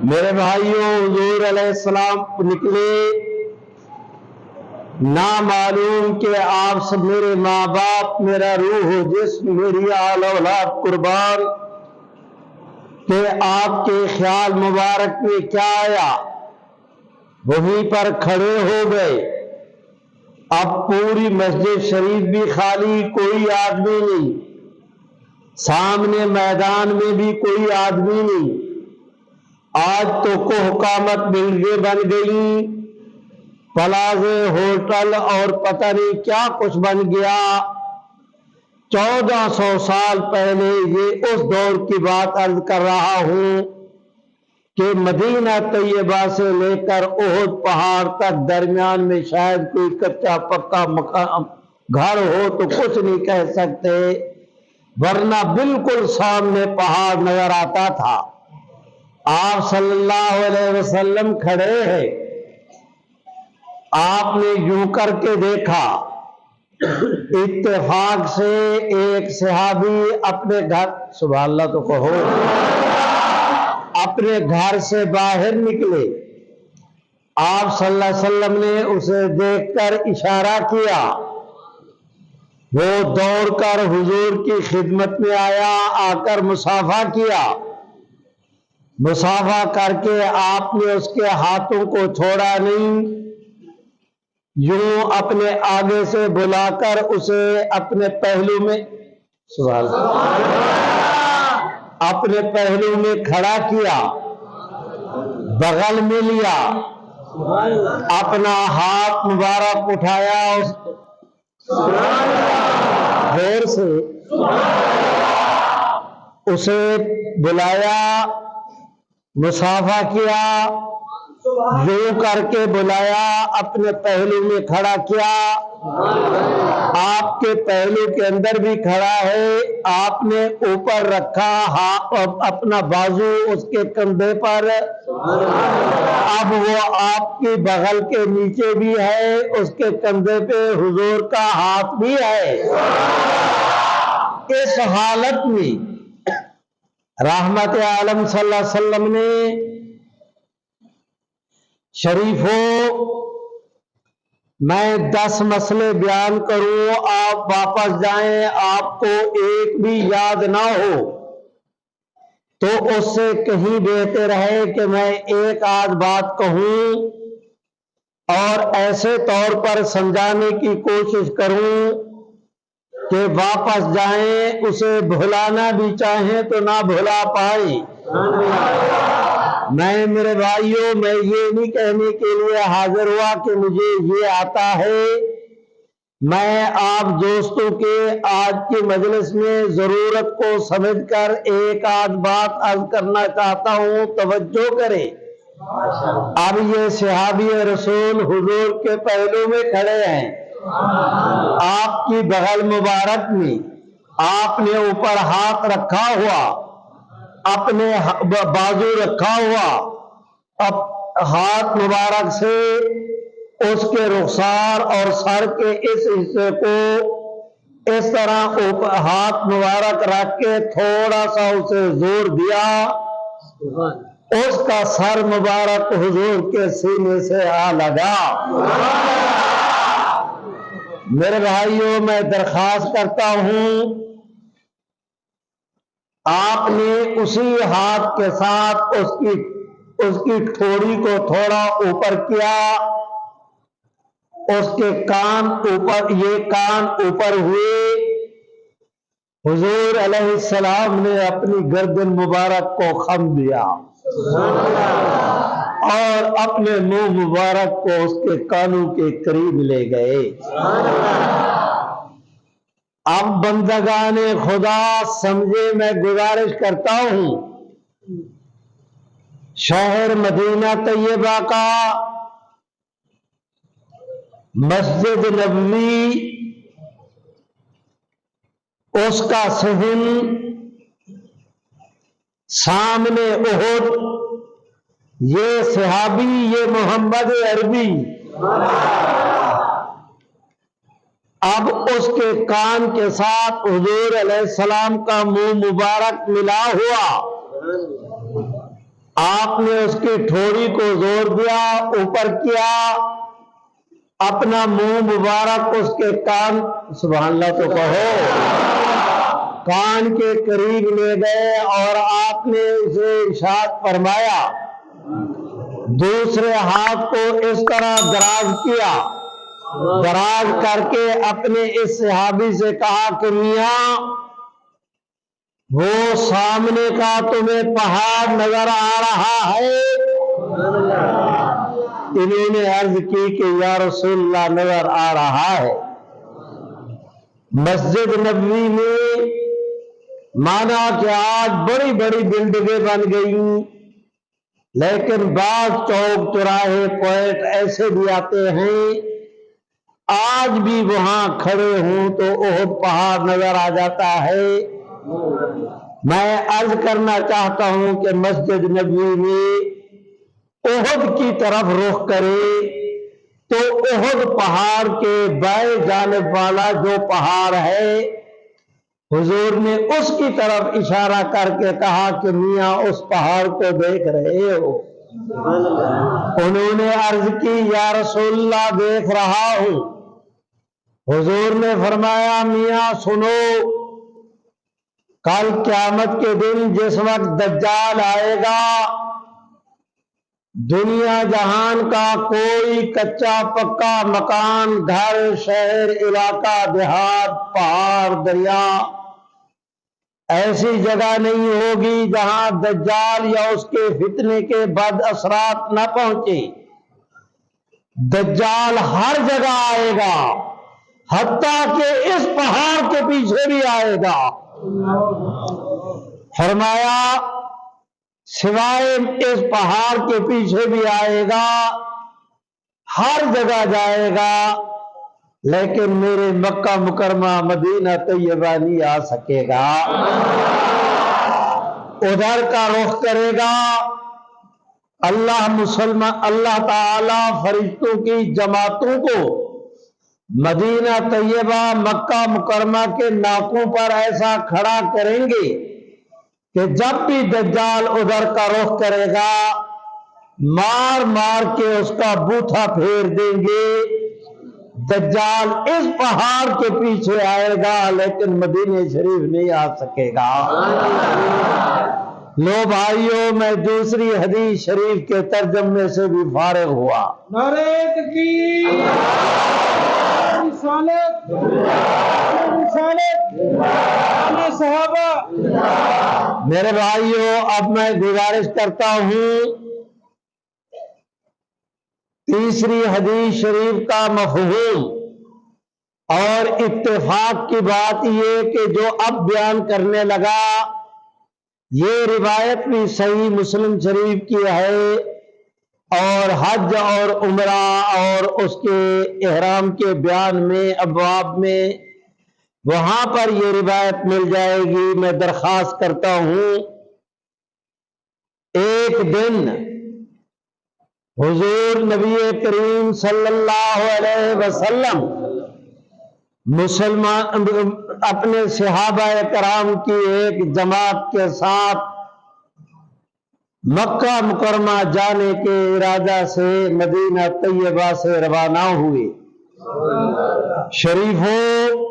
میرے بھائیوں، حضور علیہ السلام نکلے، نہ معلوم کہ آپ سب، میرے ماں باپ، میرا روح و جسم، میری آل اولاد قربان، کہ آپ کے خیال مبارک میں کیا آیا؟ وہیں پر کھڑے ہو گئے۔ اب پوری مسجد شریف بھی خالی، کوئی آدمی نہیں، سامنے میدان میں بھی کوئی آدمی نہیں۔ آج تو حکامت بلڈنگیں بن گئی، پلازے، ہوٹل اور پتہ نہیں کیا کچھ بن گیا۔ 1400 سال پہلے یہ اس دور کی بات عرض کر رہا ہوں کہ مدینہ طیبہ سے لے کر احد پہاڑ تک درمیان میں شاید کوئی کچا پکا مکان گھر ہو تو کچھ نہیں کہہ سکتے، ورنہ بالکل سامنے پہاڑ نظر آتا تھا۔ آپ صلی اللہ علیہ وسلم کھڑے ہیں، آپ نے یوں کر کے دیکھا، اتفاق سے ایک صحابی اپنے گھر، سبحان اللہ تو کہو، اپنے گھر سے باہر نکلے۔ آپ صلی اللہ علیہ وسلم نے اسے دیکھ کر اشارہ کیا، وہ دوڑ کر حضور کی خدمت میں آیا، آ کر مصافحہ کیا۔ مصافحہ کر کے آپ نے اس کے ہاتھوں کو چھوڑا نہیں، یوں اپنے آگے سے بلا کر اسے اپنے پہلو میں، سبحان اللہ، اپنے پہلو میں کھڑا کیا، بغل میں لیا، اپنا ہاتھ مبارک اٹھایا، غور سے اسے بلایا، مصافحہ کیا، یوں کر کے بلایا، اپنے پہلو میں کھڑا کیا، آپ کے پہلو کے اندر بھی کھڑا ہے، آپ نے اوپر رکھا اپنا بازو اس کے کندھے پر، اب وہ آپ کی بغل کے نیچے بھی ہے، اس کے کندھے پہ حضور کا ہاتھ بھی ہے۔ اس حالت میں رحمت عالم صلی اللہ علیہ وسلم نے، شریفوں، میں 10 مسئلے بیان کروں، آپ واپس جائیں، آپ کو ایک بھی یاد نہ ہو تو اس سے کہیں بہتر ہے کہ میں ایک آدھ بات کہوں اور ایسے طور پر سمجھانے کی کوشش کروں کہ واپس جائیں، اسے بھلانا بھی چاہیں تو نہ بھلا پائیں۔ میں، میرے بھائیوں، میں یہ نہیں کہنے کے لیے حاضر ہوا کہ مجھے یہ آتا ہے، میں آپ دوستوں کے آج کی مجلس میں ضرورت کو سمجھ کر ایک آدھ بات عرض کرنا چاہتا ہوں، توجہ کریں۔ اب یہ صحابی رسول حضور کے پہلو میں کھڑے ہیں، آپ کی بغل مبارک میں، آپ نے اوپر ہاتھ رکھا ہوا، اپنے بازو رکھا ہوا، اب ہاتھ مبارک سے اس کے رخسار اور سر کے اس حصے کو اس طرح ہاتھ مبارک رکھ کے تھوڑا سا اسے زور دیا، اس کا سر مبارک حضور کے سینے سے آ لگا۔ میرے بھائیوں، میں درخواست کرتا ہوں، آپ نے اسی ہاتھ کے ساتھ اس کی ٹھوڑی کو تھوڑا اوپر کیا، اس کے کان اوپر، یہ کان اوپر ہوئے، حضور علیہ السلام نے اپنی گردن مبارک کو خم دیا اور اپنے منہ مبارک کو اس کے کانوں کے قریب لے گئے۔ اب بندگان خدا سمجھے، میں گزارش کرتا ہوں، شہر مدینہ طیبہ کا مسجد نبوی، اس کا صحن، سامنے احد، یہ صحابی، یہ محمد عربی، اب اس کے کان کے ساتھ حضور علیہ السلام کا منہ مبارک ملا ہوا، آپ نے اس کی ٹھوڑی کو زور دیا، اوپر کیا، اپنا منہ مبارک اس کے کان، سبحان اللہ تو کہو، کان کے قریب لے گئے اور آپ نے اسے ارشاد فرمایا، دوسرے ہاتھ کو اس طرح دراز کیا، دراز کر کے اپنے اس صحابی سے کہا کہ میاں وہ سامنے کا تمہیں پہاڑ نظر آ رہا ہے؟ انہوں نے عرض کی کہ یا رسول اللہ نظر آ رہا ہے۔ مسجد نبوی میں مانا کہ آج بڑی بڑی بلڈنگیں بن گئی، لیکن بعض چوک چوراہے پوائنٹ ایسے بھی آتے ہیں آج بھی وہاں کھڑے ہوں تو احد پہاڑ نظر آ جاتا ہے۔ میں عرض کرنا چاہتا ہوں کہ مسجد نبوی میں احد کی طرف رخ کرے تو احد پہاڑ کے بائیں جانب والا جو پہاڑ ہے حضور نے اس کی طرف اشارہ کر کے کہا کہ میاں اس پہاڑ کو دیکھ رہے ہو؟ انہوں نے عرض کی یا رسول اللہ دیکھ رہا ہوں۔ حضور نے فرمایا میاں سنو، کل قیامت کے دن جس وقت دجال آئے گا، دنیا جہان کا کوئی کچا پکا مکان، گھر، شہر، علاقہ، دیہات، پہاڑ، دریا، ایسی جگہ نہیں ہوگی جہاں دجال یا اس کے فتنے کے بد اثرات نہ پہنچے۔ دجال ہر جگہ آئے گا، حتیٰ کہ اس پہاڑ کے پیچھے بھی آئے گا۔ فرمایا سوائے اس پہاڑ کے پیچھے بھی آئے گا، ہر جگہ جائے گا، لیکن میرے مکہ مکرمہ مدینہ طیبہ نہیں آ سکے گا، ادھر کا رخ کرے گا۔ اللہ تعالی فرشتوں کی جماعتوں کو مدینہ طیبہ مکہ مکرمہ کے ناکوں پر ایسا کھڑا کریں گے کہ جب بھی دجال ادھر کا رخ کرے گا مار مار کے اس کا بوتھا پھیر دیں گے۔ دجال اس پہاڑ کے پیچھے آئے گا لیکن مدینہ شریف نہیں آ سکے گا۔ لو بھائیوں، میں دوسری حدیث شریف کے ترجمے سے بھی فارغ ہوا۔ نعرہ تکبیر، رسالت، صحابہ۔ میرے بھائیوں، اب میں گزارش کرتا ہوں تیسری حدیث شریف کا مفہوم اور اتفاق کی بات یہ کہ جو اب بیان کرنے لگا یہ روایت بھی صحیح مسلم شریف کی ہے، اور حج اور عمرہ اور اس کے احرام کے بیان میں ابواب میں وہاں پر یہ روایت مل جائے گی۔ میں درخواست کرتا ہوں ایک دن حضور نبی کریم صلی اللہ علیہ وسلم مسلمان اپنے صحابہ کرام کی ایک جماعت کے ساتھ مکہ مکرمہ جانے کے ارادہ سے مدینہ طیبہ سے روانہ ہوئے۔ شریفوں،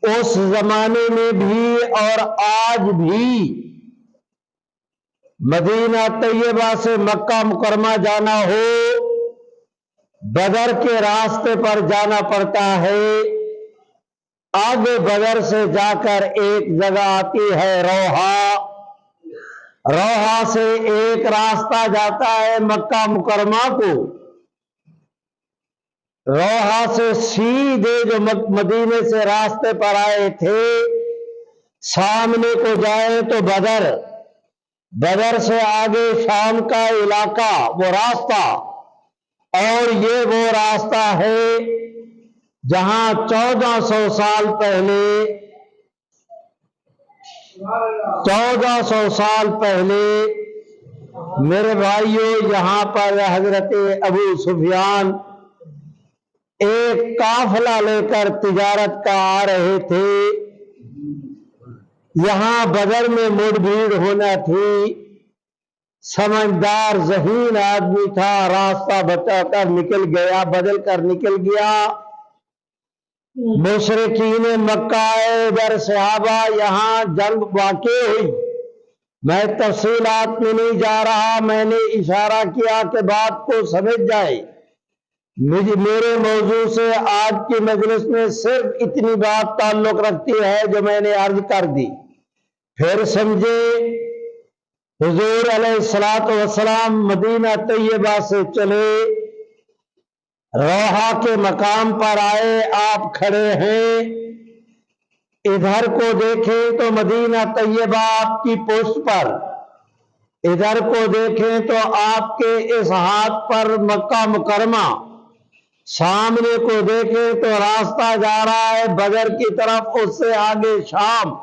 اس زمانے میں بھی اور آج بھی مدینہ طیبہ سے مکہ مکرمہ جانا ہو بدر کے راستے پر جانا پڑتا ہے۔ آگے بدر سے جا کر ایک جگہ آتی ہے روحا، روحا سے ایک راستہ جاتا ہے مکہ مکرمہ کو۔ روحا سے سیدھے جو مدینے سے راستے پر آئے تھے سامنے کو جائے تو بدر، بدر سے آگے شام کا علاقہ وہ راستہ، اور یہ وہ راستہ ہے جہاں 1400 سال پہلے 1400 سال پہلے میرے بھائیوں یہاں پر حضرت ابو سفیان ایک قافلہ لے کر تجارت کا آ رہے تھے۔ یہاں بدر میں مڑ بھیڑ ہونا تھی، سمجھدار ذہین آدمی تھا، راستہ بتا کر نکل گیا، بدل کر نکل گیا۔ مشرکین مکہ آئے، ادھر صحابہ، یہاں جنگ واقع ہوئی۔ میں تفصیلات میں نہیں جا رہا، میں نے اشارہ کیا کہ بات کو سمجھ جائے۔ میرے موضوع سے آج کی مجلس میں صرف اتنی بات تعلق رکھتی ہے جو میں نے عرض کر دی، پھر سمجھے۔ حضور علیہ الصلوۃ والسلام مدینہ طیبہ سے چلے، روحا کے مقام پر آئے، آپ کھڑے ہیں، ادھر کو دیکھیں تو مدینہ طیبہ آپ کی پشت پر، ادھر کو دیکھیں تو آپ کے اس ہاتھ پر مکہ مکرمہ، سامنے کو دیکھیں تو راستہ جا رہا ہے بدر کی طرف، اس سے آگے شام۔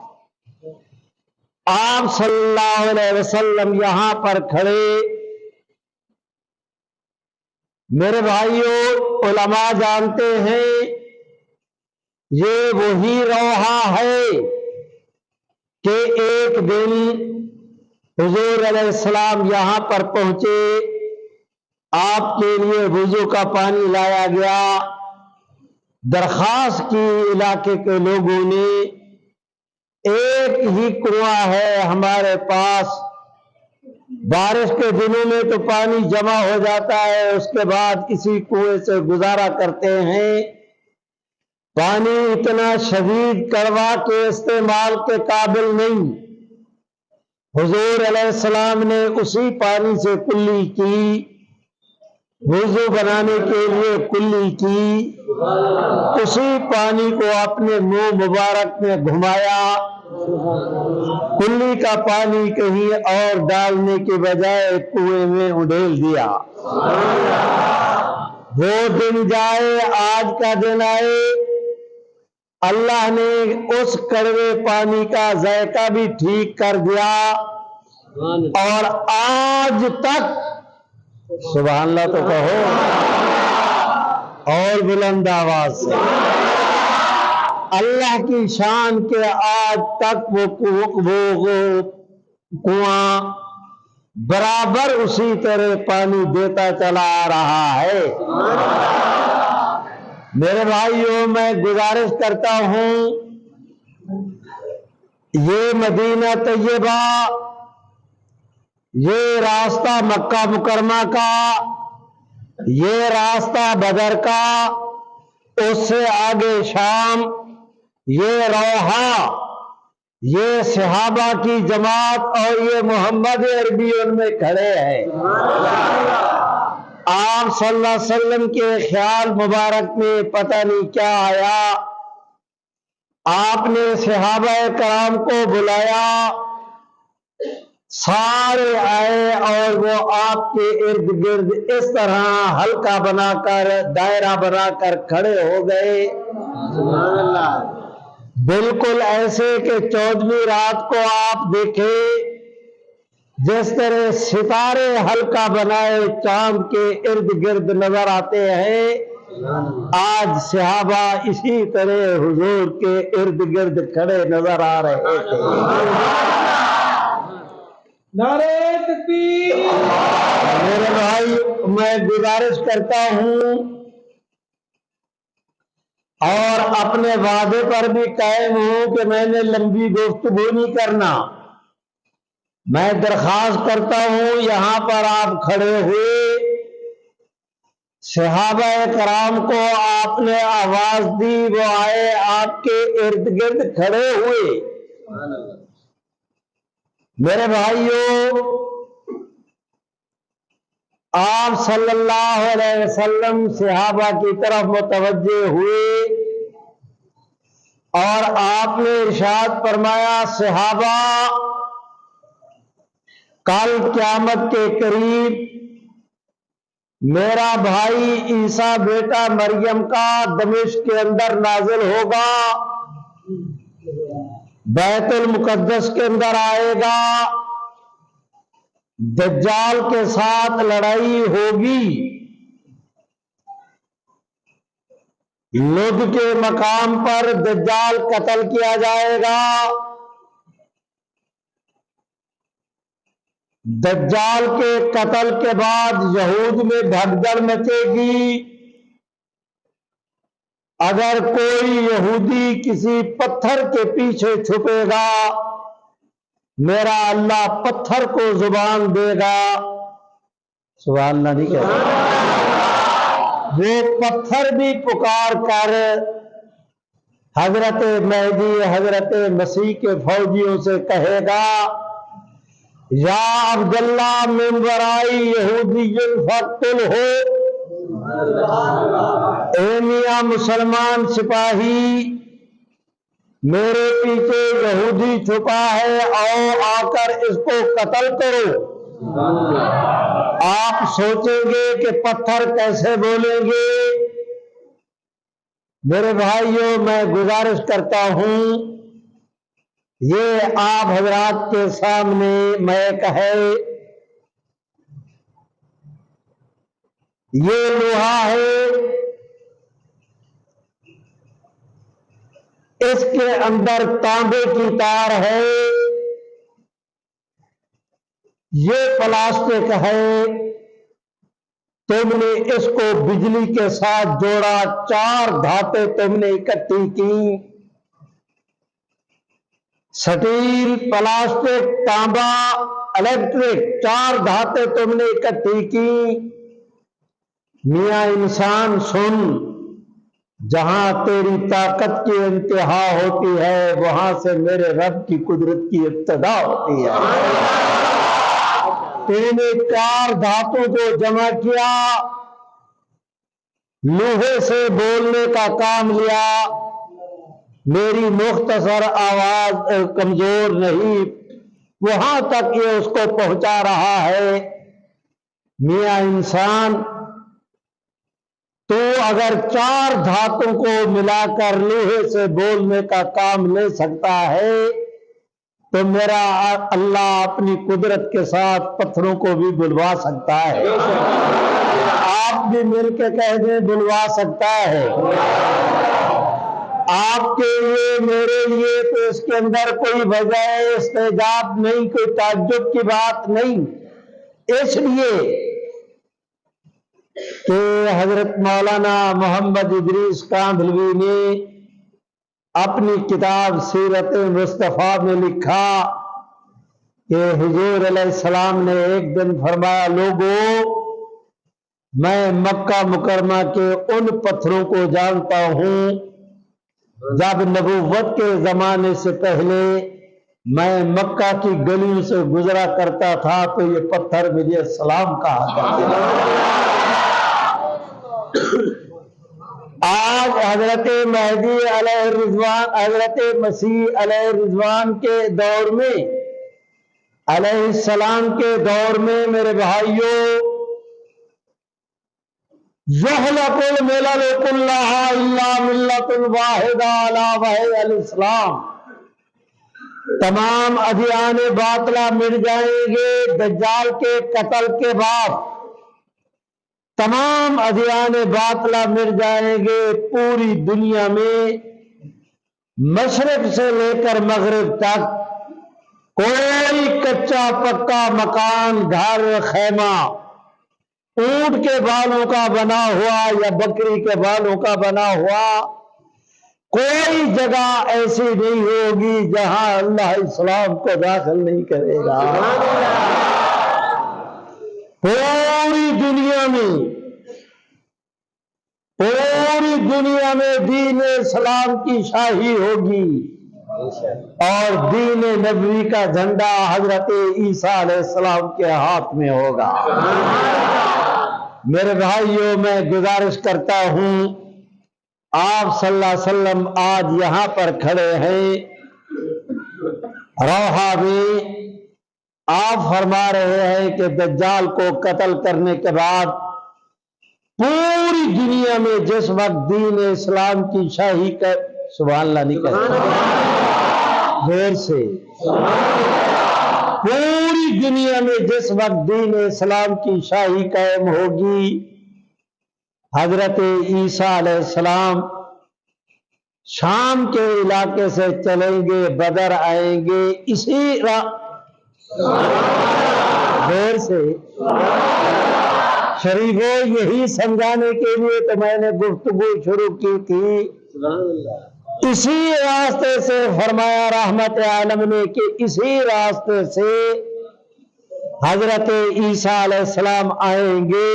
آپ صلی اللہ علیہ وسلم یہاں پر کھڑے۔ میرے بھائیوں، علماء جانتے ہیں یہ وہی روحا ہے کہ ایک دن حضور علیہ السلام یہاں پر پہنچے، آپ کے لیے وضو کا پانی لایا گیا، درخواست کی علاقے کے لوگوں نے، ایک ہی کنواں ہے ہمارے پاس، بارش کے دنوں میں تو پانی جمع ہو جاتا ہے، اس کے بعد اسی کنویں سے گزارا کرتے ہیں، پانی اتنا شدید کڑوا کے استعمال کے قابل نہیں۔ حضور علیہ السلام نے اسی پانی سے کلی کی، وضو بنانے کے لیے کلی کی، اسی پانی کو اپنے منہ مبارک میں گھمایا، کلی کا پانی کہیں اور ڈالنے کے بجائے کنویں میں اڈیل دیا۔ وہ دن جائے، آج کا دن آئے، اللہ نے اس کڑوے پانی کا ذائقہ بھی ٹھیک کر دیا، اور آج تک، سبحان اللہ تو کہو اور بلند آواز سے، اللہ کی شان کے آج تک وہ کنواں برابر اسی طرح پانی دیتا چلا آ رہا ہے۔ میرے بھائیوں، میں گزارش کرتا ہوں، یہ مدینہ طیبہ، یہ راستہ مکہ مکرمہ کا، یہ راستہ بدر کا، اس سے آگے شام، یہ روحا، یہ صحابہ کی جماعت، اور یہ محمد عربی ان میں کھڑے ہیں۔ آپ صلی اللہ علیہ وسلم کے خیال مبارک میں پتہ نہیں کیا آیا، آپ نے صحابہ کرام کو بلایا، سارے آئے، اور وہ آپ کے ارد گرد اس طرح حلقہ بنا کر، دائرہ بنا کر کھڑے ہو گئے، بالکل ایسے کہ 14ویں رات کو آپ دیکھیں جس طرح ستارے حلقہ بنائے چاند کے ارد گرد نظر آتے ہیں، آج صحابہ اسی طرح حضور کے ارد گرد کھڑے نظر آ رہے تھے۔ نعرہ تکبیر! میرے بھائی، میں گزارش کرتا ہوں اور اپنے وعدے پر بھی قائم ہوں کہ میں نے لمبی گفتگو نہیں کرنا۔ میں درخواست کرتا ہوں، یہاں پر آپ کھڑے ہوئے، صحابہ کرام کو آپ نے آواز دی، وہ آئے، آپ کے ارد گرد کھڑے ہوئے۔ میرے بھائیوں، آپ صلی اللہ علیہ وسلم صحابہ کی طرف متوجہ ہوئے اور آپ نے ارشاد فرمایا، صحابہ، کل قیامت کے قریب میرا بھائی عیسیٰ بیٹا مریم کا دمشق کے اندر نازل ہوگا، بیت المقدس کے اندر آئے گا، دجال کے ساتھ لڑائی ہوگی، لد کے مقام پر دجال قتل کیا جائے گا، دجال کے قتل کے بعد یہود میں بھگدڑ مچے گی۔ اگر کوئی یہودی کسی پتھر کے پیچھے چھپے گا، میرا اللہ پتھر کو زبان دے گا۔ سبحان اللہ نہیں کہتے، وہ پتھر بھی پکار کر حضرت مہدی حضرت مسیح کے فوجیوں سے کہے گا، یا عبداللہ من ورائی یہودی فاقتلہ، اے میاں مسلمان سپاہی، میرے پیچھے یہودی چھپا ہے، آؤ آ کر اس کو قتل کرو۔ آپ سوچیں گے کہ پتھر کیسے بولیں گے؟ میرے بھائیوں، میں گزارش کرتا ہوں، یہ آپ حضرات کے سامنے میک ہے، یہ لوہا ہے، اس کے اندر تانبے کی تار ہے، یہ پلاسٹک ہے، تم نے اس کو بجلی کے ساتھ جوڑا، 4 دھاتیں تم نے اکٹھی کی، سٹیل، پلاسٹک، تانبا، الیکٹرک، 4 دھاتیں تم نے اکٹھی کی۔ میاں انسان سن، جہاں تیری طاقت کی انتہا ہوتی ہے وہاں سے میرے رب کی قدرت کی ابتدا ہوتی ہے۔ تو نے 4 دھاتوں کو جمع کیا، لوہے سے بولنے کا کام لیا، میری مختصر آواز کمزور نہیں، وہاں تک یہ اس کو پہنچا رہا ہے۔ میاں انسان، تو اگر 4 دھاتوں کو ملا کر لوہے سے بولنے کا کام لے سکتا ہے تو میرا اللہ اپنی قدرت کے ساتھ پتھروں کو بھی بلوا سکتا ہے۔ آپ بھی مل کے کہہ دیں، بلوا سکتا ہے۔ آپ کے لیے، میرے لیے تو اس کے اندر کوئی وجہ استعجاب نہیں، کوئی تعجب کی بات نہیں، اس لیے کہ حضرت مولانا محمد ادریس کاندھلوی نے اپنی کتاب سیرت مصطفیٰ میں لکھا کہ حضور علیہ السلام نے ایک دن فرمایا، لوگوں، میں مکہ مکرمہ کے ان پتھروں کو جانتا ہوں، جب نبوت کے زمانے سے پہلے میں مکہ کی گلیوں سے گزرا کرتا تھا تو یہ پتھر مجھے سلام کہا کرتے تھے۔ آج حضرت مہدی علیہ الرضوان، حضرت مسیح علیہ الرضوان کے دور میں، علیہ السلام کے دور میں، میرے بھائیوں، یخلق الملل کلھا الا ملۃ واحدہ علی وحی الاسلام، تمام ادیان باطلہ مٹ جائیں گے دجال کے قتل کے بعد، تمام ادیان باطلہ مٹ جائیں گے، پوری دنیا میں مشرق سے لے کر مغرب تک کوئی کچا پکا مکان، گھر، خیمہ اونٹ کے بالوں کا بنا ہوا یا بکری کے بالوں کا بنا ہوا کوئی جگہ ایسی نہیں ہوگی جہاں اللہ اسلام کو داخل نہیں کرے گا۔ پوری دنیا میں دین اسلام کی شاہی ہوگی اور دین نبوی کا جھنڈا حضرت عیسیٰ علیہ السلام کے ہاتھ میں ہوگا۔ میرے بھائیوں، میں گزارش کرتا ہوں، آپ صلی اللہ علیہ وسلم آج یہاں پر کھڑے ہیں روحا میں، آپ فرما رہے ہیں کہ دجال کو قتل کرنے کے بعد پوری دنیا میں جس وقت دین اسلام کی شاہی کا، سبحان اللہ نہیں کہتے غیر سے، پوری دنیا میں جس وقت دین اسلام کی شاہی قائم ہوگی، حضرت عیسیٰ علیہ السلام شام کے علاقے سے چلیں گے، بدر آئیں گے، اسی سے شریفوں یہی سمجھانے کے لیے تو میں نے گفتگو شروع کی تھی اسی راستے سے فرمایا رحمت عالم نے کہ اسی راستے سے حضرت عیسیٰ علیہ السلام آئیں گے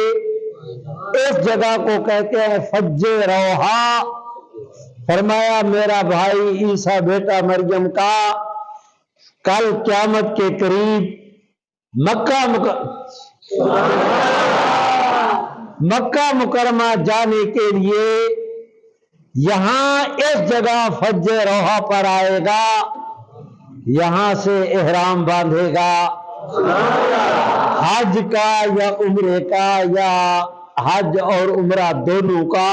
اس جگہ کو کہتے ہیں فج روحا فرمایا میرا بھائی عیسیٰ بیٹا مریم کا کل قیامت کے قریب مکہ مکرمہ جانے کے لیے یہاں اس جگہ فج روحا پر آئے گا یہاں سے احرام باندھے گا حج کا یا عمرے کا یا حج اور عمرہ دونوں کا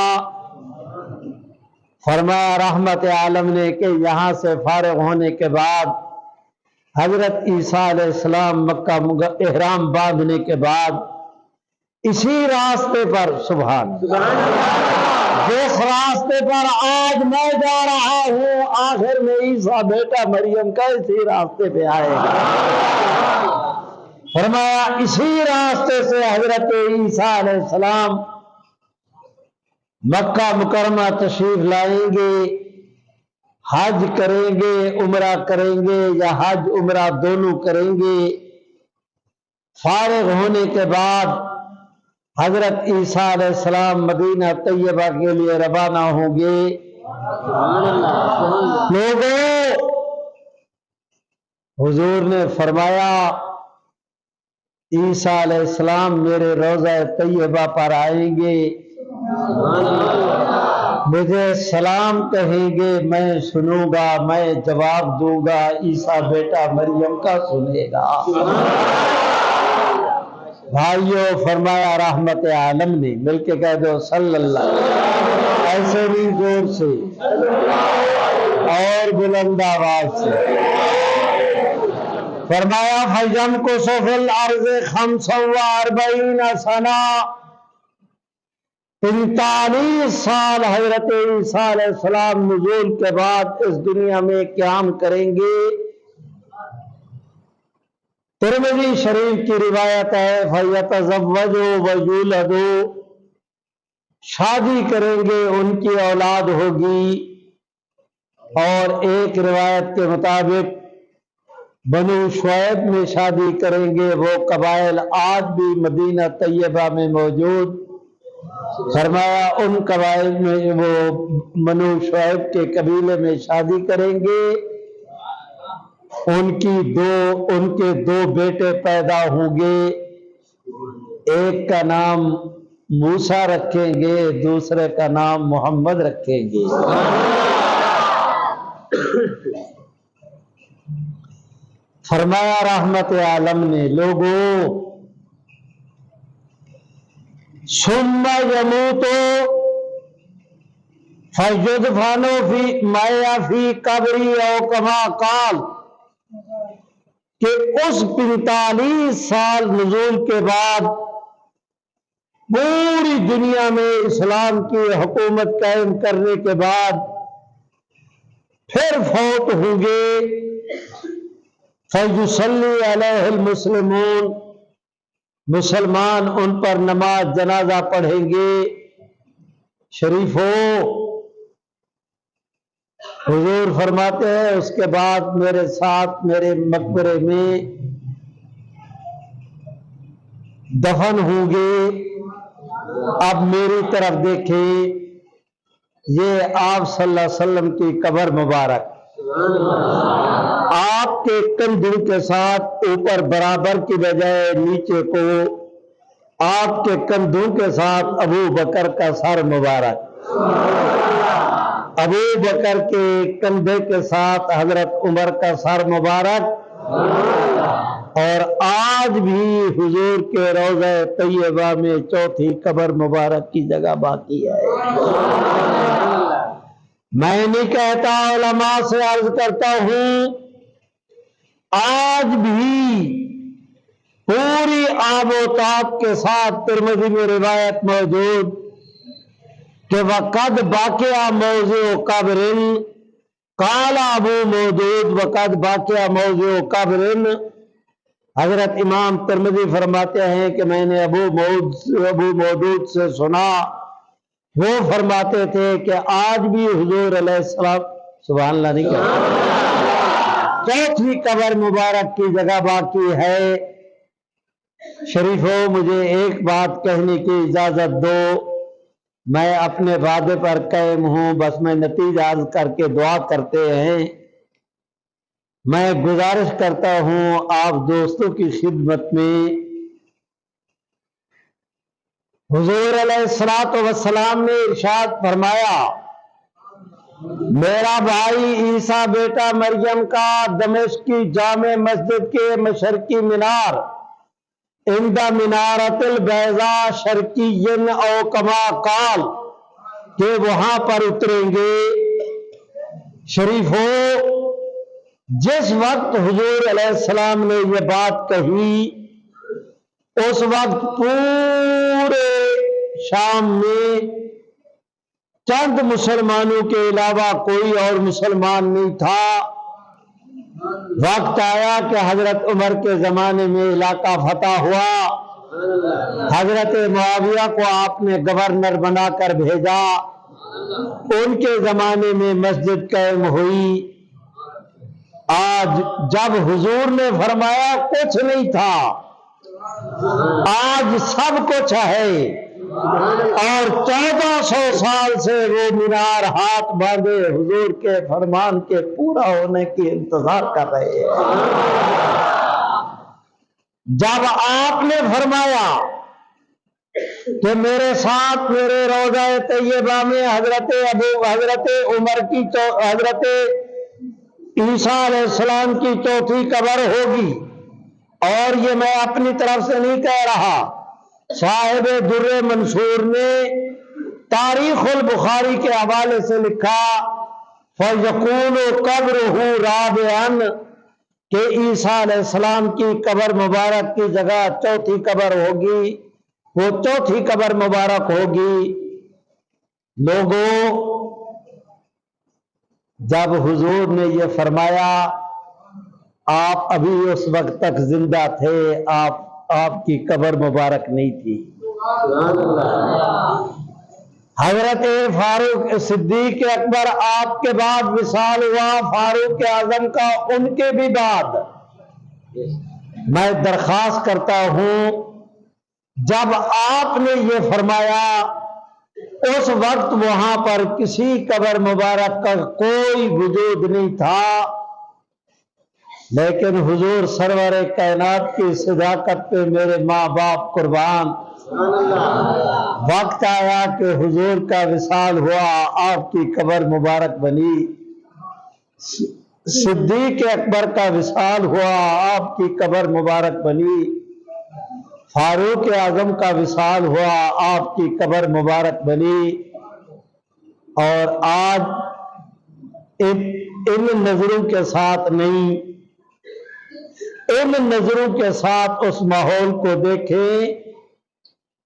فرمایا رحمت عالم نے کہ یہاں سے فارغ ہونے کے بعد حضرت عیسیٰ علیہ السلام مکہ احرام باندھنے کے بعد اسی راستے پر سبحان جس راستے پر آج میں جا رہا ہوں آخر میں عیسیٰ بیٹا مریم کا اسی راستے پہ آئے گا فرمایا اسی راستے سے حضرت عیسیٰ علیہ السلام مکہ مکرمہ تشریف لائیں گے حج کریں گے عمرہ کریں گے یا حج عمرہ دونوں کریں گے فارغ ہونے کے بعد حضرت عیسیٰ علیہ السلام مدینہ طیبہ کے لیے روانہ ہوں گے لوگوں حضور نے فرمایا عیسیٰ علیہ السلام میرے روضہ طیبہ پر آئیں گے مجھے سلام کہیں گے میں سنوں گا میں جواب دوں گا عیسیٰ بیٹا مریم کا سنے گا بھائیو فرمایا رحمت عالم نے مل کے کہہ دو صلی اللہ ایسے بھی زور سے اور بلند آواز سے فرمایا فَيَمْكُثُ فِي الْأَرْضِ 45 سنہ 45 سال حضرت عیسیٰ علیہ السلام نزول کے بعد اس دنیا میں قیام کریں گے ترمذی شریف کی روایت ہے فَيَتَزَوَّجُ وَيُولَدُ شادی کریں گے ان کی اولاد ہوگی اور ایک روایت کے مطابق بنو شعیب میں شادی کریں گے وہ قبائل آج بھی مدینہ طیبہ میں موجود فرمایا ان قبائل میں وہ بنو شعیب کے قبیلے میں شادی کریں گے ان کے دو بیٹے پیدا ہوں گے ایک کا نام موسیٰ رکھیں گے دوسرے کا نام محمد رکھیں گے فرمایا رحمت عالم نے لوگوں ثم يموت فيدفن في قبری او کما قال کہ اس 45 سال نزول کے بعد پوری دنیا میں اسلام کی حکومت قائم کرنے کے بعد پھر فوت ہوں گے فَيُصَلِّي عَلَيْهِ الْمُسْلِمُونَ مسلمان ان پر نماز جنازہ پڑھیں گے شریفوں حضور فرماتے ہیں اس کے بعد میرے ساتھ میرے مقبرے میں دفن ہوں گے اب میری طرف دیکھیں یہ آپ صلی اللہ علیہ وسلم کی قبر مبارک آپ کے کندھوں کے ساتھ اوپر برابر کی بجائے نیچے کو آپ کے کندھوں کے ساتھ ابو بکر کا سر مبارک ابو بکر کے کندھے کے ساتھ حضرت عمر کا سر مبارک اور آج بھی حضور کے روضہ طیبہ میں چوتھی قبر مبارک کی جگہ باقی ہے میں نہیں کہتا علماء سے عرض کرتا ہوں آج بھی پوری آب و تاب کے ساتھ ترمذی میں روایت موجود کہ وقد باقیہ موضوع قبر قال ابو مودود وقد باقیہ موضوع قبر حضرت امام ترمذی فرماتے ہیں کہ میں نے ابو مودود سے سنا، وہ فرماتے تھے کہ آج بھی حضور علیہ السلام سبحان اللہ نہیں کہا، چوتھی قبر مبارک کی جگہ باقی ہے۔ شریفوں، مجھے ایک بات کہنے کی اجازت دو، میں اپنے وعدے پر قائم ہوں، بس میں نتیجہ عرض کر کے دعا کرتے ہیں۔ میں گزارش کرتا ہوں آپ دوستوں کی خدمت میں، حضور علیہ السلام نے ارشاد فرمایا، میرا بھائی عیسیٰ بیٹا مریم کا دمشق کی جامع مسجد کے مشرقی مینار عند منارۃ البیضاء شرقین او کما قال کہ وہاں پر اتریں گے۔ شریفوں، جس وقت حضور علیہ السلام نے یہ بات کہی، اس وقت پورے شام میں چند مسلمانوں کے علاوہ کوئی اور مسلمان نہیں تھا۔ وقت آیا کہ حضرت عمر کے زمانے میں علاقہ فتح ہوا، حضرت معاویہ کو آپ نے گورنر بنا کر بھیجا، ان کے زمانے میں مسجد قائم ہوئی۔ آج جب حضور نے فرمایا کچھ نہیں تھا، آج سب کچھ ہے، اور 1400 سال سے وہ مینار ہاتھ باندھے حضور کے فرمان کے پورا ہونے کی انتظار کر رہے ہیں۔ جب آپ نے فرمایا کہ میرے ساتھ میرے روضہ طیبہ میں حضرت عمر کی حضرت عیسیٰ علیہ السلام کی چوتھی قبر ہوگی، اور یہ میں اپنی طرف سے نہیں کہہ رہا، صاحب در منصور نے تاریخ البخاری کے حوالے سے لکھا، فَيَكُونُ قَبْرُهُ رَابِعًا کہ عیسیٰ علیہ السلام کی قبر مبارک کی جگہ چوتھی قبر ہوگی، وہ چوتھی قبر مبارک ہوگی۔ لوگوں، جب حضور نے یہ فرمایا، آپ ابھی اس وقت تک زندہ تھے، آپ کی قبر مبارک نہیں تھی۔ حضرت فاروق صدیق اکبر آپ کے بعد وصال ہوا، فاروق اعظم کا ان کے بھی بعد۔ میں درخواست کرتا ہوں، جب آپ نے یہ فرمایا، اس وقت وہاں پر کسی قبر مبارک کا کوئی وجود نہیں تھا، لیکن حضور سرور کائنات کی صداقت پہ میرے ماں باپ قربان، وقت آیا کہ حضور کا وصال ہوا، آپ کی قبر مبارک بنی۔ صدیق اکبر کا وصال ہوا، آپ کی قبر مبارک بنی۔ فاروق اعظم کا وصال ہوا، آپ کی قبر مبارک بنی۔ اور آج ان نظروں کے ساتھ نہیں، ان نظروں کے ساتھ اس ماحول کو دیکھیں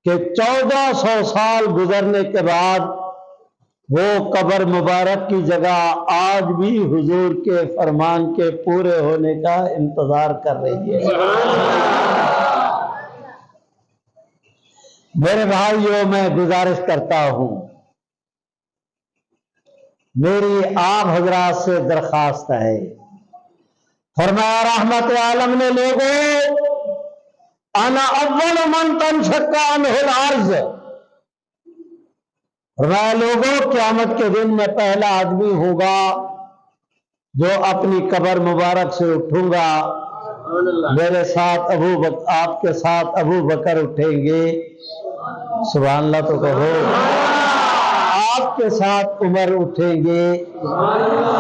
کہ 1400 سال گزرنے کے بعد وہ قبر مبارک کی جگہ آج بھی حضور کے فرمان کے پورے ہونے کا انتظار کر رہی ہے۔ میرے بھائیوں، میں گزارش کرتا ہوں، میری آپ حضرات سے درخواست ہے، فرمایا رحمت عالم نے، لوگوں انا اول من تنشق عنہ الارض، فرمایا لوگوں قیامت کے دن میں پہلا آدمی ہوگا جو اپنی قبر مبارک سے اٹھوں گا، میرے ساتھ آپ کے ساتھ ابو بکر اٹھیں گے، سبحان اللہ تو کہو، آپ کے ساتھ عمر اٹھیں گے،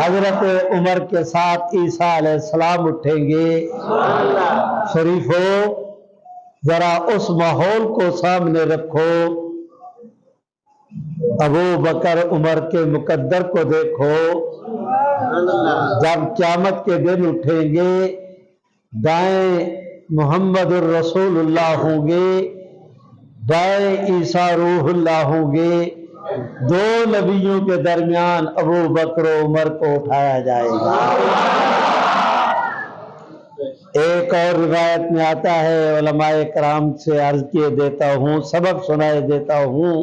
حضرت عمر کے ساتھ عیسیٰ علیہ السلام اٹھیں گے۔ شریفوں، ذرا اس ماحول کو سامنے رکھو، ابو بکر عمر کے مقدر کو دیکھو، جب قیامت کے دن اٹھیں گے، دائیں محمد الرسول اللہ ہوں گے، بائیں عیسیٰ روح اللہ ہوں گے، دو نبیوں کے درمیان ابو بکر و عمر کو اٹھایا جائے گا۔ ایک اور روایت میں آتا ہے، علماء کرام سے عرض کیے دیتا ہوں، سبق سنائے دیتا ہوں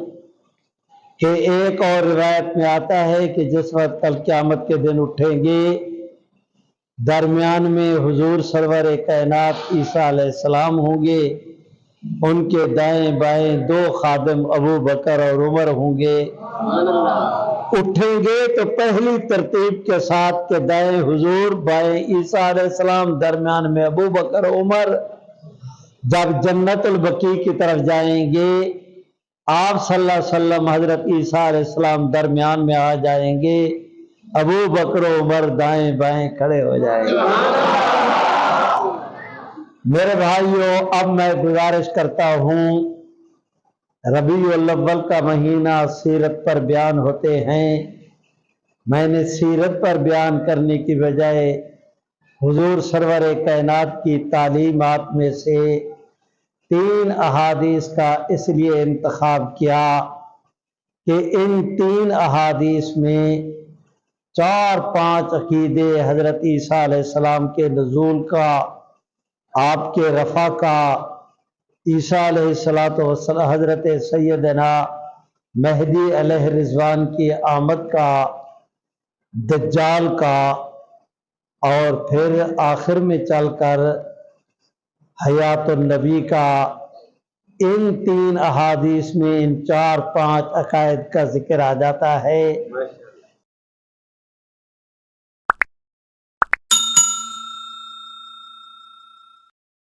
کہ ایک اور روایت میں آتا ہے کہ جس وقت کل قیامت کے دن اٹھیں گے، درمیان میں حضور سرور کائنات عیسیٰ علیہ السلام ہوں گے، ان کے دائیں بائیں دو خادم ابو بکر اور عمر ہوں گے۔ اٹھیں گے تو پہلی ترتیب کے ساتھ کہ دائیں حضور، بائیں عیسیٰ علیہ السلام، درمیان میں ابو بکر عمر۔ جب جنت البقیع کی طرف جائیں گے، آپ صلی اللہ علیہ وسلم حضرت عیسیٰ علیہ السلام درمیان میں آ جائیں گے، ابو بکر و عمر دائیں بائیں کھڑے ہو جائیں گے۔ میرے بھائیوں، اب میں گزارش کرتا ہوں، ربیع الاول کا مہینہ سیرت پر بیان ہوتے ہیں، میں نے سیرت پر بیان کرنے کی بجائے حضور سرور کائنات کی تعلیمات میں سے 3 احادیث کا اس لیے انتخاب کیا کہ ان 3 احادیث میں 4-5 عقیدے حضرت عیسیٰ علیہ السلام کے نزول کا، آپ کے رفع کا، عیسیٰ علیہ السلام، حضرت سیدنا مہدی علیہ رضوان کی آمد کا، دجال کا، اور پھر آخر میں چل کر حیات النبی کا، ان 3 احادیث میں ان 4-5 عقائد کا ذکر آ جاتا ہے۔